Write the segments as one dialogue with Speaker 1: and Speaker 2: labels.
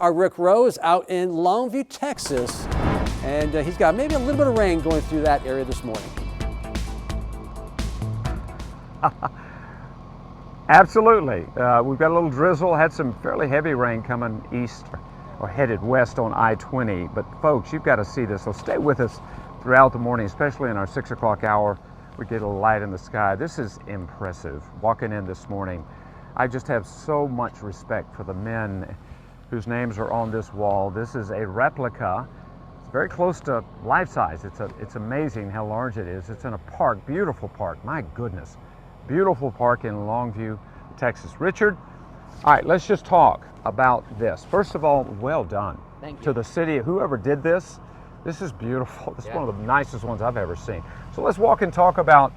Speaker 1: Our Rick Rowe is out in Longview, Texas, and he's got maybe a little bit of rain going through that area this morning.
Speaker 2: Absolutely. We've got a little drizzle, had some fairly heavy rain coming east or headed west on I-20. But folks, you've got to see this, so stay with us throughout the morning, especially in our 6 o'clock hour. We get a light in the sky. This is impressive. Walking in this morning, I just have so much respect for the men whose names are on this wall. This is a replica. It's very close to life size. It's amazing how large it is. It's in a park, beautiful park. My goodness, beautiful park in Longview, Texas. Richard, all right, let's just talk about this. First of all, well done.
Speaker 3: Thank you.
Speaker 2: To the city, whoever did this. This is beautiful. This is one of the nicest ones I've ever seen. So let's walk and talk about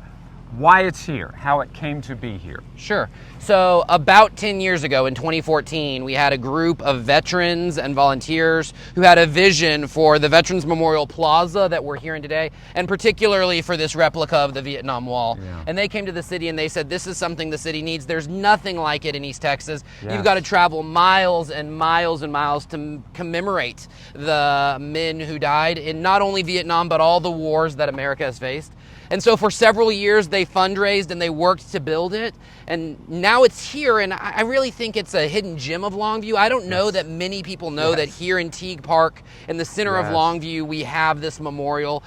Speaker 2: why it's here, how it came to be here.
Speaker 3: Sure. So about 10 years ago in 2014, we had a group of veterans and volunteers who had a vision for the Veterans Memorial Plaza that we're here in today, and particularly for this replica of the Vietnam Wall.
Speaker 2: Yeah.
Speaker 3: And they came to the city and they said, this is something the city needs. There's nothing like it in East Texas.
Speaker 2: Yes.
Speaker 3: You've got to travel miles and miles and miles to commemorate the men who died in not only Vietnam, but all the wars that America has faced. And so for several years, they fundraised and they worked to build it. And now it's here, and I really think it's a hidden gem of Longview. I don't know that many people know that here in Teague Park, in the center of Longview, we have this memorial,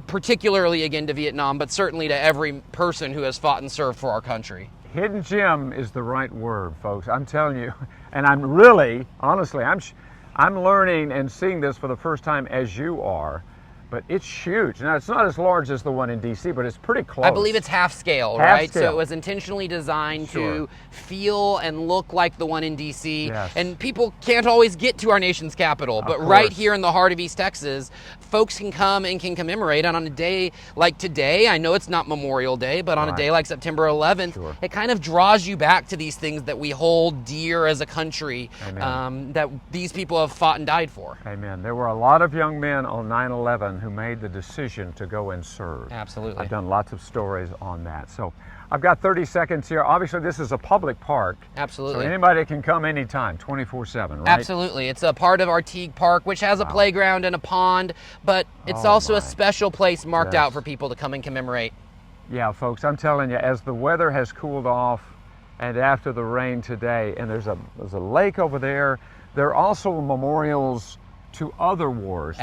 Speaker 3: particularly again to Vietnam, but certainly to every person who has fought and served for our country.
Speaker 2: Hidden gem is the right word, folks. I'm telling you, and I'm really, honestly, I'm learning and seeing this for the first time as you are. But it's huge. Now, it's not as large as the one in D.C., but it's pretty close.
Speaker 3: I believe it's half scale, right? So it was intentionally designed to feel and look like the one in D.C.
Speaker 2: Yes.
Speaker 3: And people can't always get to our nation's capital, but right here in the heart of East Texas, folks can come and can commemorate. And on a day like today, I know it's not Memorial Day, but on a day like September 11th, it kind of draws you back to these things that we hold dear as a country, that these people have fought and died for.
Speaker 2: Amen. There were a lot of young men on 9/11 who made the decision to go and serve.
Speaker 3: Absolutely.
Speaker 2: I've done lots of stories on that. So I've got 30 seconds here. Obviously, this is a public park.
Speaker 3: Absolutely.
Speaker 2: So anybody can come anytime, 24/7, right?
Speaker 3: Absolutely. It's a part of our Teague Park, which has a playground and a pond, but it's also a special place marked out for people to come and commemorate.
Speaker 2: Yeah, folks, I'm telling you, as the weather has cooled off and after the rain today, and there's a lake over there, there are also memorials to other wars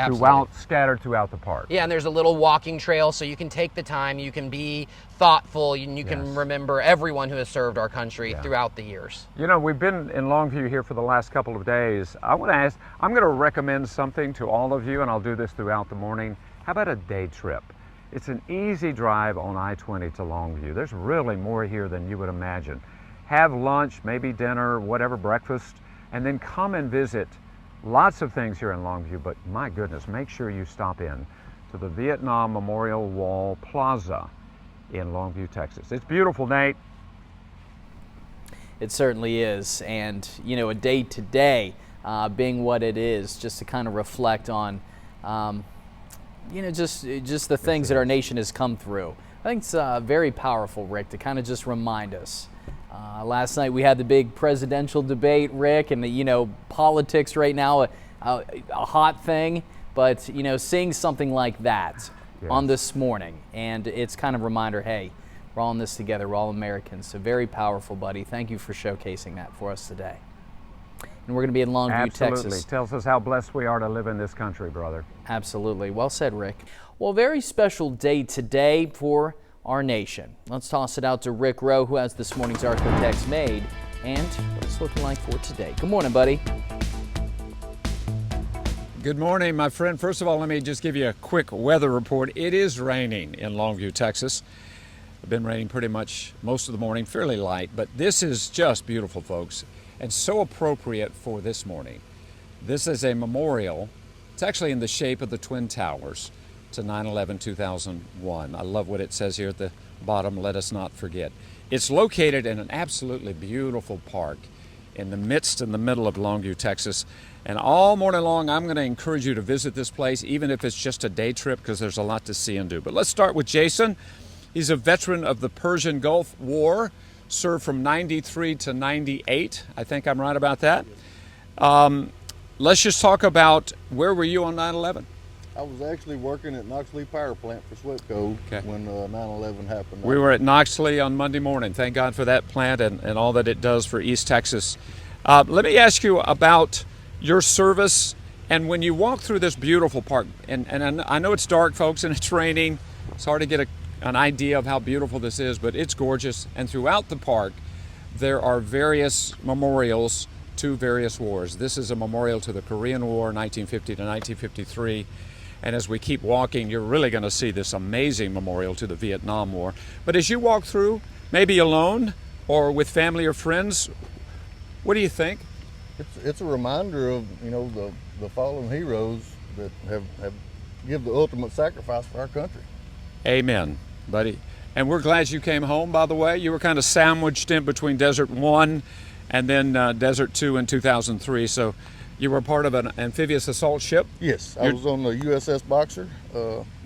Speaker 2: scattered throughout the park.
Speaker 3: Yeah, and there's a little walking trail, so you can take the time, you can be thoughtful, and you can remember everyone who has served our country throughout the years.
Speaker 2: You know, we've been in Longview here for the last couple of days. I'm going to recommend something to all of you, and I'll do this throughout the morning. How about a day trip? It's an easy drive on I-20 to Longview. There's really more here than you would imagine. Have lunch, maybe dinner, whatever, breakfast, and then come and visit. Lots of things here in Longview, but my goodness, make sure you stop in to the Vietnam Memorial Wall Plaza in Longview, Texas. It's beautiful, Nate.
Speaker 4: It certainly is, and you know, a day today being what it is, just to kind of reflect on, you know, just the things that our nation has come through. I think it's very powerful, Rick, to kind of just remind us. Last night we had the big presidential debate, Rick, and you know, politics right now, a hot thing, but you know, seeing something like that on this morning, and it's kind of a reminder, hey, we're all in this together, we're all Americans. So very powerful, buddy. Thank you for showcasing that for us today. And we're going to be in Longview, Texas.
Speaker 2: Absolutely. Tells us how blessed we are to live in this country, brother.
Speaker 4: Absolutely. Well said, Rick. Well, very special day today for our nation. Let's toss it out to Rick Rowe, who has this morning's ArkLaTex made, and what it's looking like for today. Good morning, buddy.
Speaker 5: Good morning, my friend. First of all, let me just give you a quick weather report. It is raining in Longview, Texas. It's been raining pretty much most of the morning, fairly light, but this is just beautiful, folks, and so appropriate for this morning. This is a memorial. It's actually in the shape of the Twin Towers to 9/11/2001. I love what it says here at the bottom, let us not forget. It's located in an absolutely beautiful park in the middle of Longview, Texas. And all morning long, I'm going to encourage you to visit this place, even if it's just a day trip, because there's a lot to see and do. But let's start with Jason. He's a veteran of the Persian Gulf War, served from 93 to 98. I think I'm right about that. let's just talk about where were you on 9/11?
Speaker 6: I was actually working at Knoxley Power Plant for SWEPCO when 9/11 happened.
Speaker 5: We were at Knoxley on Monday morning. Thank God for that plant and all that it does for East Texas. Let me ask you about your service and when you walk through this beautiful park, and I know it's dark, folks, and it's raining. It's hard to get an idea of how beautiful this is, but it's gorgeous. And throughout the park, there are various memorials to various wars. This is a memorial to the Korean War, 1950 to 1953. And as we keep walking, you're really going to see this amazing memorial to the Vietnam War. But as you walk through, maybe alone or with family or friends, what do you think?
Speaker 6: It's a reminder of, you know, the fallen heroes that have given the ultimate sacrifice for our country.
Speaker 5: Amen, buddy. And we're glad you came home, by the way. You were kind of sandwiched in between Desert 1 and then Desert 2 in 2003. So you were part of an amphibious assault ship?
Speaker 6: Yes, I was on the USS Boxer.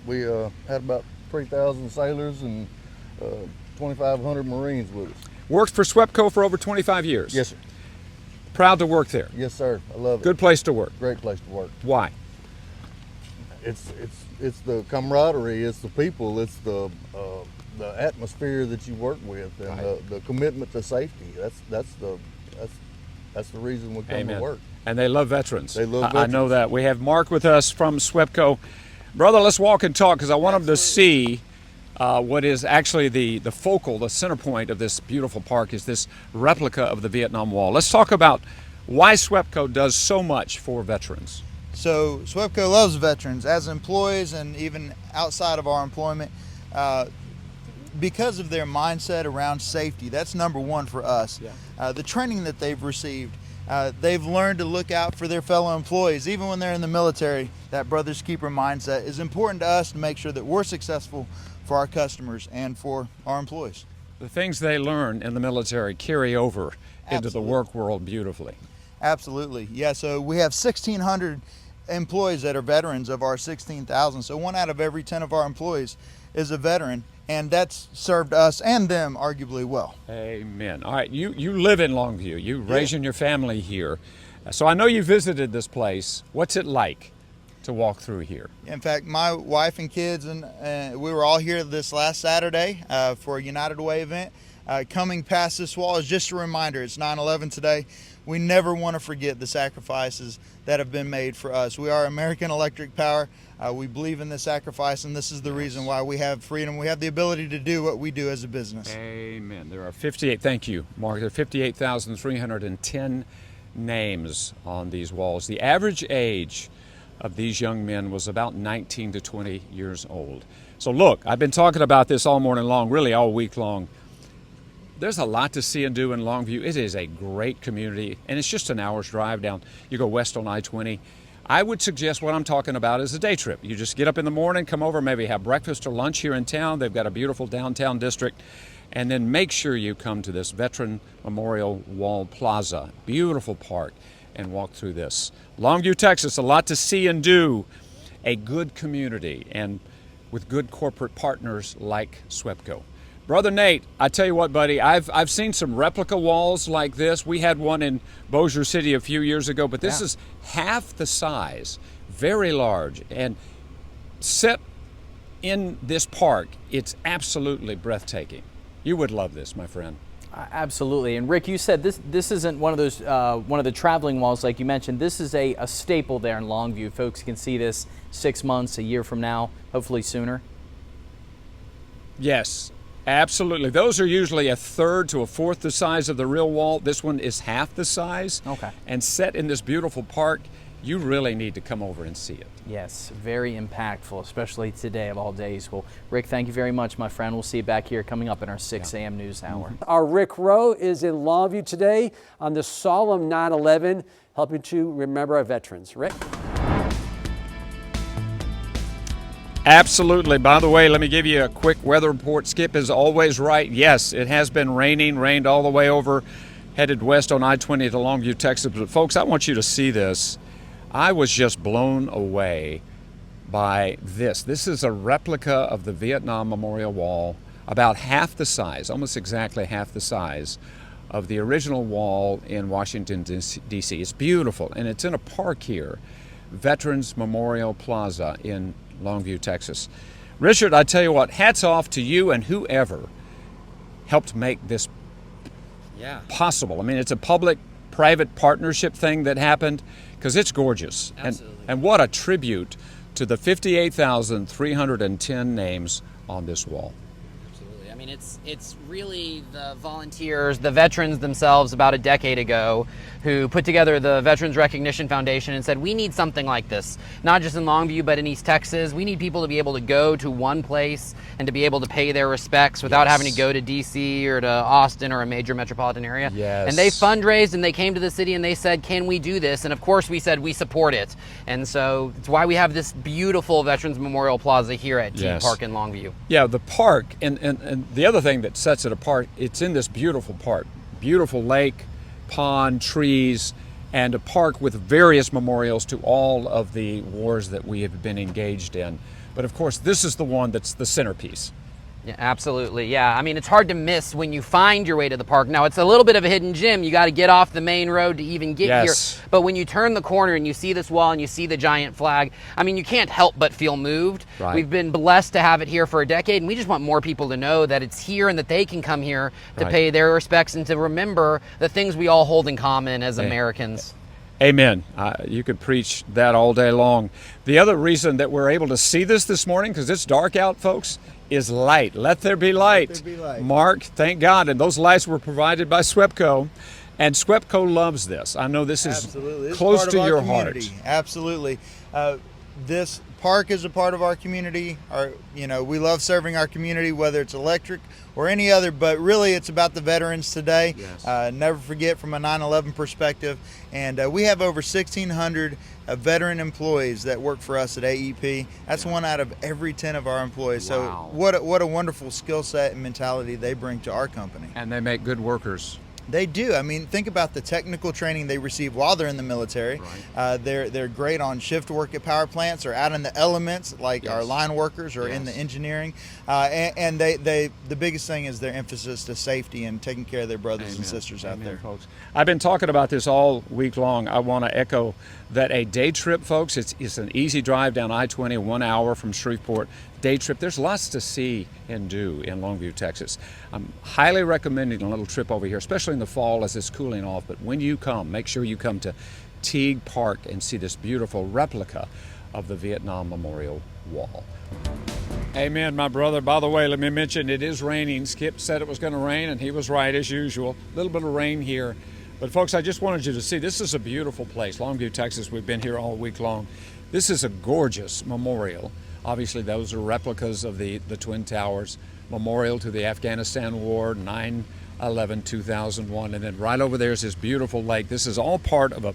Speaker 6: We had about 3,000 sailors and 2,500 Marines with us.
Speaker 5: Worked for SWEPCO for over 25 years?
Speaker 6: Yes, sir.
Speaker 5: Proud to work there?
Speaker 6: Yes, sir. I love it.
Speaker 5: Good place to work?
Speaker 6: Great place to work.
Speaker 5: Why?
Speaker 6: It's the camaraderie, it's the people, it's the atmosphere that you work with, and the commitment to safety. That's the reason we come to work.
Speaker 5: And they love veterans.
Speaker 6: They love veterans.
Speaker 5: I know that. We have Mark with us from SWEPCO. Brother, let's walk and talk because I want them to see what is actually the center point of this beautiful park is this replica of the Vietnam Wall. Let's talk about why SWEPCO does so much for veterans.
Speaker 7: So SWEPCO loves veterans as employees and even outside of our employment because of their mindset around safety. That's number one for us. Yeah. The training that they've received, they've learned to look out for their fellow employees. Even when they're in the military, that brother's keeper mindset is important to us to make sure that we're successful for our customers and for our employees.
Speaker 5: The things they learn in the military carry over into the work world beautifully.
Speaker 7: Absolutely. Yeah, so we have 1,600 employees that are veterans of our 16,000. So 1 out of every 10 of our employees is a veteran, and that's served us and them arguably well.
Speaker 5: Amen. All right, you live in Longview. You raising your family here. So I know you visited this place. What's it like to walk through here?
Speaker 7: In fact, my wife and kids and we were all here this last Saturday for a United Way event. Coming past this wall is just a reminder. It's 9/11 today. We never want to forget the sacrifices that have been made for us. We are American Electric Power. We believe in the sacrifice, and this is the reason why we have freedom. We have the ability to do what we do as a business.
Speaker 5: Amen. There are 58, thank you, Mark. There are 58,310 names on these walls. The average age of these young men was about 19 to 20 years old. So look, I've been talking about this all morning long, really all week long. There's a lot to see and do in Longview. It is a great community, and it's just an hour's drive down. You go west on I-20. I would suggest what I'm talking about is a day trip. You just get up in the morning, come over, maybe have breakfast or lunch here in town. They've got a beautiful downtown district. And then make sure you come to this Veteran Memorial Wall Plaza, beautiful park, and walk through this. Longview, Texas, a lot to see and do. A good community, and with good corporate partners like SWEPCO. Brother Nate, I tell you what, buddy, I've seen some replica walls like this. We had one in Bossier City a few years ago, but this is half the size, very large, and set in this park, it's absolutely breathtaking. You would love this, my friend.
Speaker 4: Absolutely. And Rick, you said this isn't one of those one of the traveling walls like you mentioned. This is a staple there in Longview. Folks can see this 6 months, a year from now, hopefully sooner.
Speaker 5: Yes. Absolutely. Those are usually a third to a fourth the size of the real wall. This one is half the size.
Speaker 4: Okay.
Speaker 5: And set in this beautiful park, you really need to come over and see it.
Speaker 4: Yes, very impactful, especially today of all days. Well, Rick, thank you very much, my friend. We'll see you back here coming up in our 6 a.m. news hour.
Speaker 1: Our Rick Rowe is in Longview today on the solemn 9/11, helping to remember our veterans. Rick?
Speaker 5: Absolutely. By the way, let me give you a quick weather report. Skip is always right. Yes, it has been rained all the way over, headed west on I-20 to Longview, Texas. But folks, I want you to see this. I was just blown away by this. This is a replica of the Vietnam Memorial Wall, about half the size, almost exactly half the size of the original wall in Washington, D.C. It's beautiful, and it's in a park here, Veterans Memorial Plaza in Longview, Texas. Richard, I tell you what, hats off to you and whoever helped make this possible. I mean, it's a public-private partnership thing that happened, because it's gorgeous.
Speaker 3: Absolutely.
Speaker 5: And what a tribute to the 58,310 names on this wall.
Speaker 3: Absolutely. I mean, it's really the volunteers, the veterans themselves about a decade ago who put together the Veterans Recognition Foundation and said, we need something like this, not just in Longview, but in East Texas. We need people to be able to go to one place and to be able to pay their respects without having to go to D.C. or to Austin or a major metropolitan area.
Speaker 5: Yes.
Speaker 3: And they fundraised and they came to the city and they said, can we do this? And of course we said, we support it. And so it's why we have this beautiful Veterans Memorial Plaza here at Teague Park in Longview.
Speaker 5: Yeah, the park, and the other thing that sets it apart, it's in this beautiful park. Beautiful lake, pond, trees, and a park with various memorials to all of the wars that we have been engaged in. But of course, this is the one that's the centerpiece.
Speaker 3: Yeah, absolutely. Yeah, I mean, it's hard to miss when you find your way to the park. Now, it's a little bit of a hidden gem. You got to get off the main road to even get here. But when you turn the corner and you see this wall and you see the giant flag, I mean, you can't help but feel moved.
Speaker 5: Right.
Speaker 3: We've been blessed to have it here for a decade, and we just want more people to know that it's here and that they can come here to pay their respects and to remember the things we all hold in common as Americans.
Speaker 5: Amen. You could preach that all day long. The other reason that we're able to see this morning, because it's dark out, folks, is light. Let there be light.
Speaker 7: Let there be light.
Speaker 5: Mark, thank God. And those lights were provided by SWEPCO. And SWEPCO loves this. I know this is close to your heart.
Speaker 7: Absolutely. This park is a part of our community. We love serving our community, whether it's electric or any other, but really it's about the veterans today.
Speaker 5: Yes.
Speaker 7: Never forget from a 9/11 perspective. And we have over 1,600 veteran employees that work for us at AEP. That's 1 out of every 10 of our employees.
Speaker 5: Wow.
Speaker 7: So what a wonderful skill set and mentality they bring to our company.
Speaker 5: And they make good workers.
Speaker 7: They do. I mean, think about the technical training they receive while they're in the military.
Speaker 5: Right.
Speaker 7: They're great on shift work at power plants or out in the elements, like our line workers or in the engineering. And the biggest thing is their emphasis to safety and taking care of their brothers and sisters out there.
Speaker 5: Folks. I've been talking about this all week long. I want to echo that a day trip, folks, it's an easy drive down I-20, 1 hour from Shreveport. Day trip. There's lots to see and do in Longview, Texas. I'm highly recommending a little trip over here, especially in the fall as it's cooling off. But when you come, make sure you come to Teague Park and see this beautiful replica of the Vietnam Memorial Wall. Amen, my brother. By the way, let me mention it is raining. Skip said it was going to rain, and he was right as usual. A little bit of rain here. But folks, I just wanted you to see, this is a beautiful place. Longview, Texas, we've been here all week long. This is a gorgeous memorial. Obviously, those are replicas of the Twin Towers, memorial to the Afghanistan War, 9/11/2001, and then right over there is this beautiful lake. This is all part of a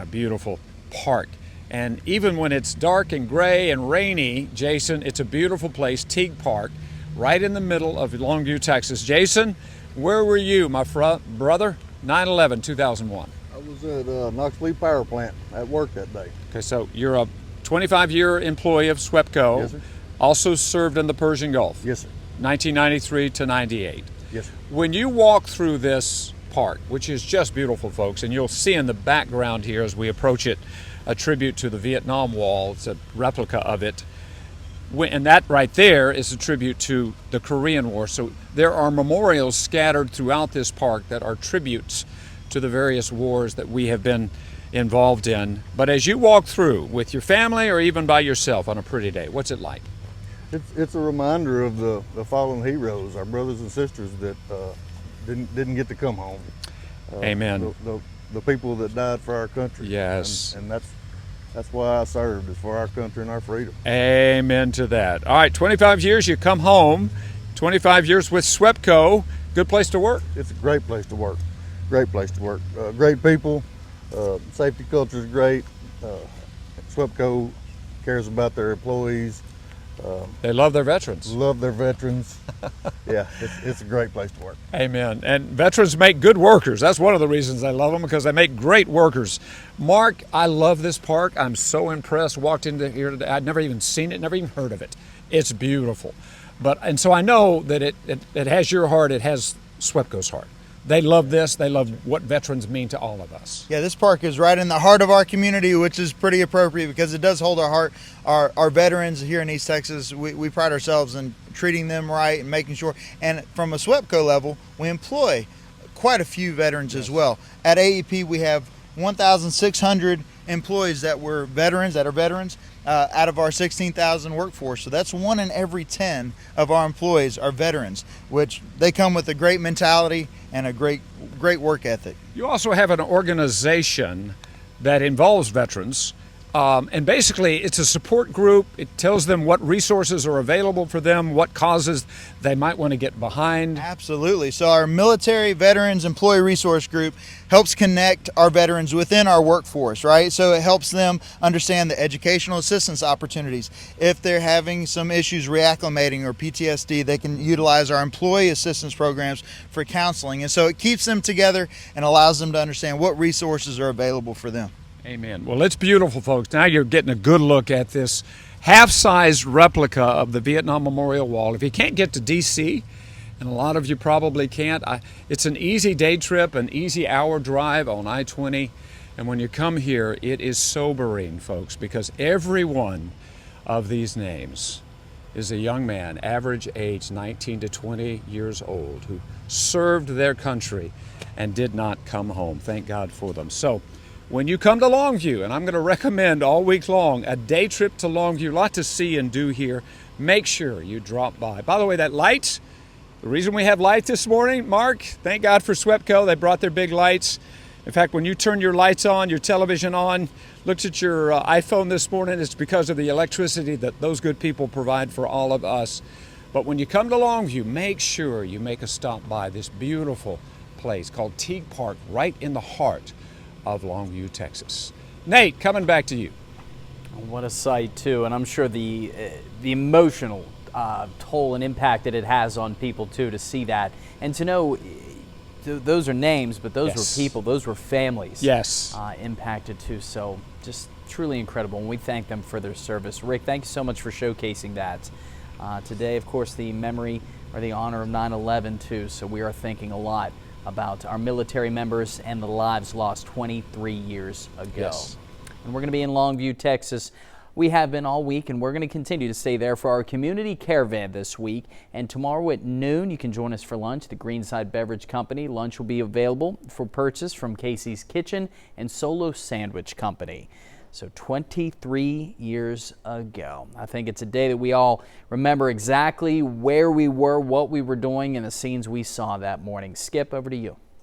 Speaker 5: beautiful park. And even when it's dark and gray and rainy, Jason, it's a beautiful place, Teague Park, right in the middle of Longview, Texas. Jason, where were you, my brother? 9/11/2001.
Speaker 6: I was at Knoxville Power Plant at work that day.
Speaker 5: Okay, so you're a 25-year employee of SWEPCO.
Speaker 6: Yes, sir.
Speaker 5: Also served in the Persian Gulf.
Speaker 6: Yes, sir.
Speaker 5: 1993 to 98.
Speaker 6: Yes, sir.
Speaker 5: When you walk through this park, which is just beautiful, folks, and you'll see in the background here as we approach it a tribute to the Vietnam Wall. It's a replica of it. And that right there is a tribute to the Korean War. So there are memorials scattered throughout this park that are tributes to the various wars that we have been involved in. But as you walk through with your family or even by yourself on a pretty day, what's it like?
Speaker 6: It's a reminder of the fallen heroes, our brothers and sisters that didn't get to come home.
Speaker 5: Amen.
Speaker 6: The people that died for our country.
Speaker 5: Yes.
Speaker 6: And that's why I served, is for our country and our freedom.
Speaker 5: Amen to that. All right, 25 years, you come home. 25 years with SWEPCO. Good place to work.
Speaker 6: It's a great place to work. Great place to work. Great people. Safety culture is great. SWEPCO cares about their employees.
Speaker 5: They love their veterans.
Speaker 6: Love their veterans. Yeah, it's a great place to work.
Speaker 5: Amen. And veterans make good workers. That's one of the reasons I love them, because they make great workers. Mark, I love this park. I'm so impressed. Walked into here today. I'd never even seen it, never even heard of it. It's beautiful. And so I know that it has your heart. It has SWEPCO's heart. They love this. They love what veterans mean to all of us.
Speaker 7: Yeah, this park is right in the heart of our community, which is pretty appropriate because it does hold our heart. Our veterans here in East Texas, we pride ourselves in treating them right and making sure. And from a SWEPCO level, we employ quite a few veterans as well. At AEP, we have 1,600 employees that are veterans out of our 16,000 workforce. So that's 1 in every 10 of our employees are veterans, which they come with a great mentality and a great work ethic.
Speaker 5: You also have an organization that involves veterans, and basically it's a support group. It tells them what resources are available for them, what causes they might want to get behind.
Speaker 7: Absolutely. So our Military Veterans Employee Resource Group helps connect our veterans within our workforce, right? So it helps them understand the educational assistance opportunities. If they're having some issues reacclimating or PTSD, they can utilize our employee assistance programs for counseling. And so it keeps them together and allows them to understand what resources are available for them.
Speaker 5: Amen. Well, it's beautiful, folks. Now you're getting a good look at this half-sized replica of the Vietnam Memorial Wall. If you can't get to D.C., and a lot of you probably can't, it's an easy day trip, an easy hour drive on I-20. And when you come here, it is sobering, folks, because every one of these names is a young man, average age 19 to 20 years old, who served their country and did not come home. Thank God for them. So when you come to Longview, and I'm going to recommend all week long a day trip to Longview, a lot to see and do here, make sure you drop by. By the way, that light, the reason we have light this morning, Mark, thank God for SWEPCO. They brought their big lights. In fact, when you turn your lights on, your television on, looked at your iPhone this morning, it's because of the electricity that those good people provide for all of us. But when you come to Longview, make sure you make a stop by this beautiful place called Teague Park, right in the heart of Longview, Texas. Nate, coming back to you.
Speaker 4: What a sight, too, and I'm sure the emotional toll and impact that it has on people, too, to see that and to know those are names, but those were people, those were families impacted, too. So just truly incredible, and we thank them for their service. Rick, thank you so much for showcasing that. Today, of course, the memory or the honor of 9/11, too, so we are thinking a lot about our military members and the lives lost 23 years ago.
Speaker 5: Yes.
Speaker 4: And we're going to be in Longview, Texas. We have been all week, and we're going to continue to stay there for our community caravan this week. And tomorrow at noon, you can join us for lunch at the Greenside Beverage Company. Lunch will be available for purchase from Casey's Kitchen and Solo Sandwich Company. So 23 years ago. I think it's a day that we all remember exactly where we were, what we were doing, and the scenes we saw that morning. Skip, over to you.